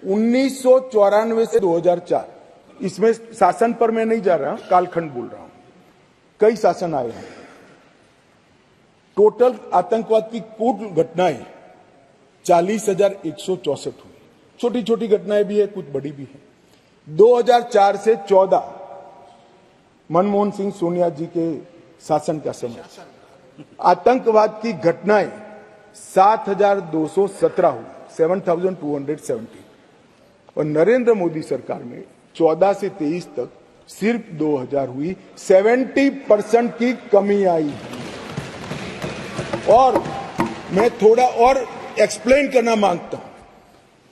1994 से 2004, इसमें शासन पर मैं नहीं जा रहा, कालखंड बोल रहा हूं, कई शासन आए हैं। टोटल आतंकवाद की कुल घटनाएं 40,164 हुई। छोटी छोटी घटनाएं भी है, कुछ बड़ी भी है। 2004 से 14 मनमोहन सिंह सोनिया जी के शासन का समय आतंकवाद की घटनाएं 7,217 हुई, 7,270। और नरेंद्र मोदी सरकार में 14 से 23 तक सिर्फ 2,000 हुई, 70% की कमी आई है। और मैं थोड़ा और एक्सप्लेन करना मांगता हूं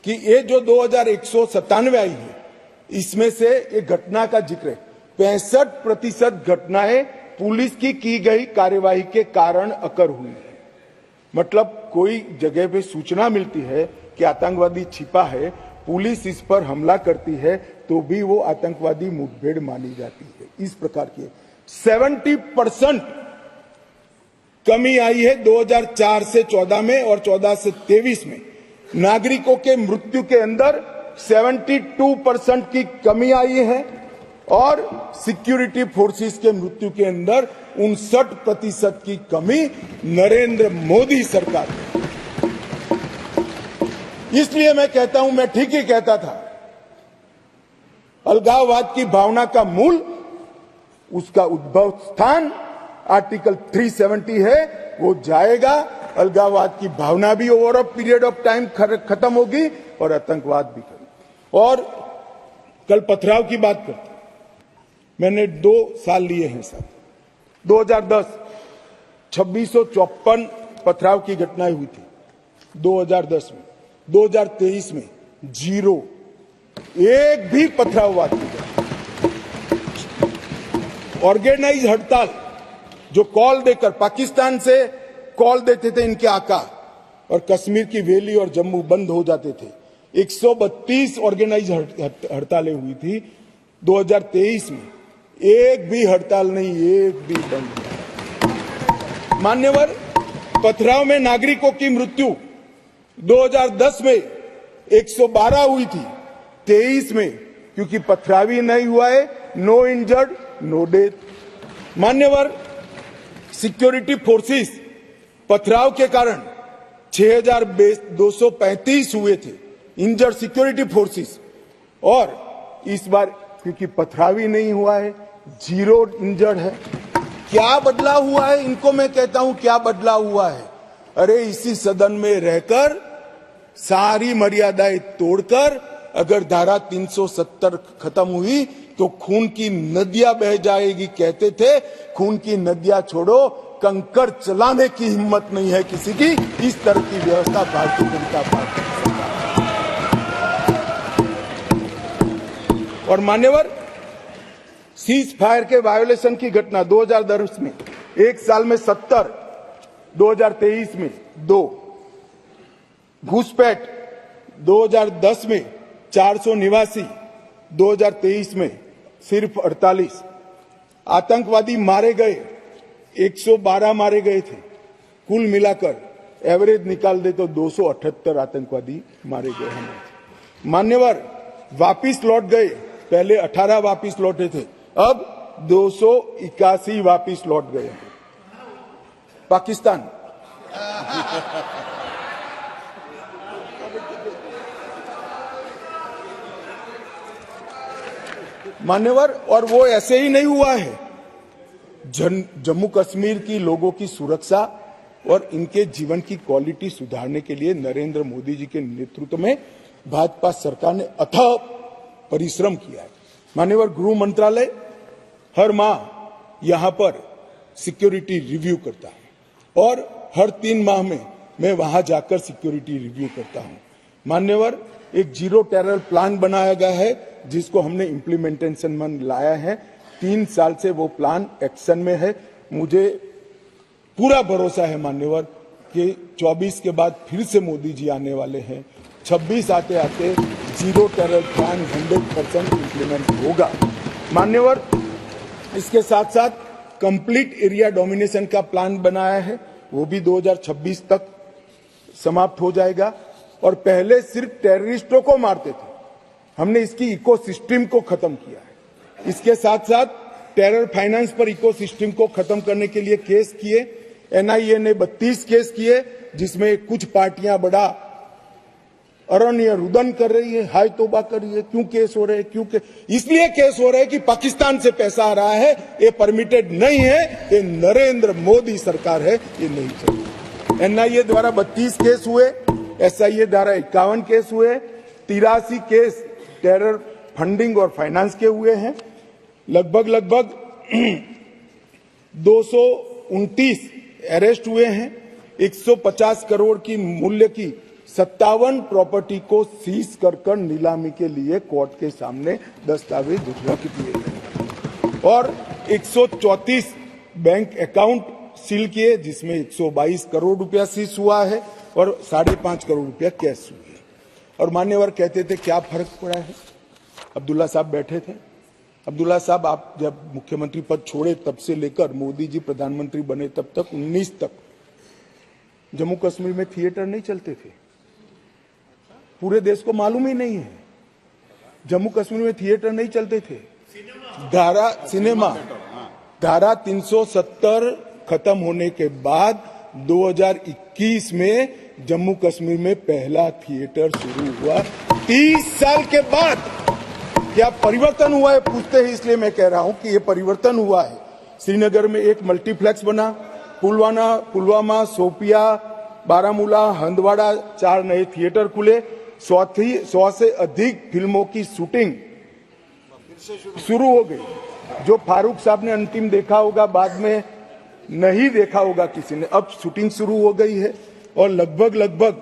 कि ये जो 2,197 आई है, इसमें से एक घटना का जिक्र है। 65% घटनाएं पुलिस की गई कार्यवाही के कारण अकर हुई है। मतलब कोई जगह पे सूचना मिलती है कि आतंकवादी छिपा है, पुलिस इस पर हमला करती है तो भी वो आतंकवादी मुठभेड़ मानी जाती है। इस प्रकार की 70% कमी आई है 2004 से 14 में, और 14 से 23 में नागरिकों के मृत्यु के अंदर 72% की कमी आई है, और सिक्योरिटी फोर्सेस के मृत्यु के अंदर 59% की कमी नरेंद्र मोदी सरकार में। इसलिए मैं कहता हूं, मैं ठीक ही कहता था, अलगाववाद की भावना का मूल, उसका उद्भव स्थान आर्टिकल 370 है, वो जाएगा। अलगाववाद की भावना भी over a period of time खत्म होगी और आतंकवाद भी खत्म। और कल पथराव की बात करते, मैंने 2 साल लिए हैं साहब। 2010 2654 पथराव की घटनाएं हुई थी 2010 में। 2023 में 0, एक भी पथराववाद की घटना। ऑर्गेनाइज हड़ताल, जो कॉल देकर पाकिस्तान से कॉल देते थे इनके आका, और कश्मीर की वैली और जम्मू बंद हो जाते थे। 132 ऑर्गेनाइज हड़तालें हुई थी 2023 में, एक भी हड़ताल नहीं, एक भी बंद नहीं। मान्यवर, पथराव में नागरिकों की मृत्यु 2010 में 112 हुई थी, 23 में क्योंकि पथरावी नहीं हुआ है, नो इंजर्ड नो डेथ। मान्यवर, सिक्योरिटी फोर्सेस पथराव के कारण 6,235 हुए थे इंजर्ड सिक्योरिटी फोर्सेस, और इस बार क्योंकि पथरावी नहीं हुआ है, 0 इंजर्ड है। क्या बदलाव हुआ है? इनको मैं कहता हूं क्या बदलाव हुआ है। अरे इसी सदन में रहकर सारी मर्यादाएं तोड़कर अगर धारा 370 खत्म हुई तो खून की नदियां बह जाएगी कहते थे। खून की नदियां छोड़ो, कंकर चलाने की हिम्मत नहीं है किसी की। इस तरह की व्यवस्था भारतीय जनता पार्टी की सरकार। और मान्यवर, सीज फायर के वायोलेशन की घटना 2010 में एक साल में 70, 2023 में 2। घुसपैठ 2010 में 489, 2023 में सिर्फ 48। आतंकवादी मारे गए 112 मारे गए थे, कुल मिलाकर एवरेज निकाल दे तो 278 आतंकवादी मारे गए हैं। मान्यवर, वापिस लौट गए, पहले 18 वापिस लौटे थे, अब 281 वापिस लौट गए। पाकिस्तान मान्यवर, और वो ऐसे ही नहीं हुआ है। जम्मू कश्मीर की लोगों की सुरक्षा और इनके जीवन की क्वालिटी सुधारने के लिए नरेंद्र मोदी जी के नेतृत्व में भाजपा सरकार ने अथक परिश्रम किया है। मान्यवर, गृह मंत्रालय हर माह यहां पर सिक्योरिटी रिव्यू करता है, और हर 3 माह में मैं वहां जाकर सिक्योरिटी रिव्यू करता हूं। मान्यवर, एक 0 टेरर प्लान बनाया गया है जिसको हमने इम्प्लीमेंटेशन में लाया है। 3 साल से वो प्लान एक्शन में है। मुझे पूरा भरोसा है मान्यवर कि 24 के बाद फिर से मोदी जी आने वाले हैं। 26 आते आते 0 टेरर प्लान 100% इम्प्लीमेंट होगा। मान्यवर, इसके साथ साथ कंप्लीट एरिया डोमिनेशन का प्लान बनाया है, वो भी 2026 तक समाप्त हो जाएगा। और पहले सिर्फ टेररिस्टों को मारते थे, हमने इसकी इकोसिस्टम को खत्म किया है। इसके साथ साथ टेरर फाइनेंस पर इकोसिस्टम को खत्म करने के लिए केस किए। एनआईए ने 32 केस किए, जिसमें कुछ पार्टियां बड़ा अरण्य रुदन कर रही है, हाय तौबा कर रही है। क्यों केस हो रहे हैं? क्यों इसलिए केस हो रहे हैं कि पाकिस्तान से पैसा आ रहा है, ये परमिटेड नहीं है, ये नरेंद्र मोदी सरकार है, ये नहीं चाहिए। एनआईए द्वारा 32 केस हुए, एसआईए द्वारा 51 केस हुए, 83 केस टेरर फंडिंग और फाइनेंस के हुए हैं। लगभग 229 अरेस्ट हुए हैं। 150 करोड़ की मूल्य की 57 प्रॉपर्टी को सीज कर नीलामी के लिए कोर्ट के सामने दस्तावेज रख दिए गए और 134 बैंक अकाउंट सील किए, जिसमें 122 करोड़ रुपया सीज हुआ है और 5.5 करोड़ रुपया कैश हुए। और मान्यवर कहते थे क्या फर्क पड़ा है? अब्दुल्ला साहब बैठे थे। अब्दुल्ला साहब, आप जब मुख्यमंत्री पद छोड़े तब से लेकर मोदी जी प्रधानमंत्री बने तब तक 19 तक जम्मू कश्मीर में थिएटर नहीं चलते थे। पूरे देश को मालूम ही नहीं है, जम्मू कश्मीर में थिएटर नहीं चलते थे। धारा 370 खत्म होने के बाद 2021 में जम्मू कश्मीर में पहला थिएटर शुरू हुआ। 30 साल के बाद क्या परिवर्तन हुआ है पूछते हैं, इसलिए मैं कह रहा हूं कि यह परिवर्तन हुआ है। श्रीनगर में एक मल्टीप्लेक्स बना, पुलवामा, शोपिया, बारामूला, हंदवाड़ा 4 नए थिएटर खुले। 100 से अधिक फिल्मों की शूटिंग शुरू हो गई। जो फारूक साहब ने अंतिम देखा होगा, बाद में नहीं देखा होगा किसी ने, अब शूटिंग शुरू हो गई है। और लगभग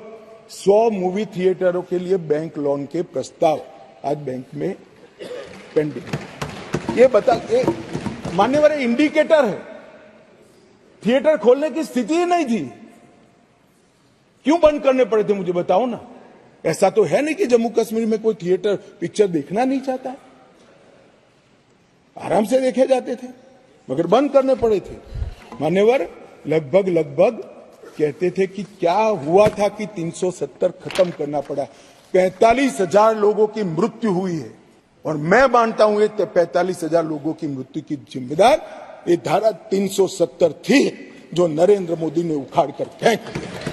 100 मूवी थिएटरों के लिए बैंक लोन के प्रस्ताव आज बैंक में पेंडिंग। ये मान्यवर इंडिकेटर है, थिएटर खोलने की स्थिति ही नहीं थी। क्यों बंद करने पड़े थे मुझे बताओ ना। ऐसा तो है नहीं कि जम्मू कश्मीर में कोई थिएटर पिक्चर देखना नहीं चाहता है, आराम से देखे जाते थे, मगर बंद करने पड़े थे। मान्यवर लगभग कहते थे कि क्या हुआ था कि 370 खत्म करना पड़ा। 45,000 लोगों की मृत्यु हुई है और मैं मानता हूं ये 45,000 लोगों की मृत्यु की जिम्मेदार ये धारा 370 थी, जो नरेंद्र मोदी ने उखाड़ कर फेंक दिया।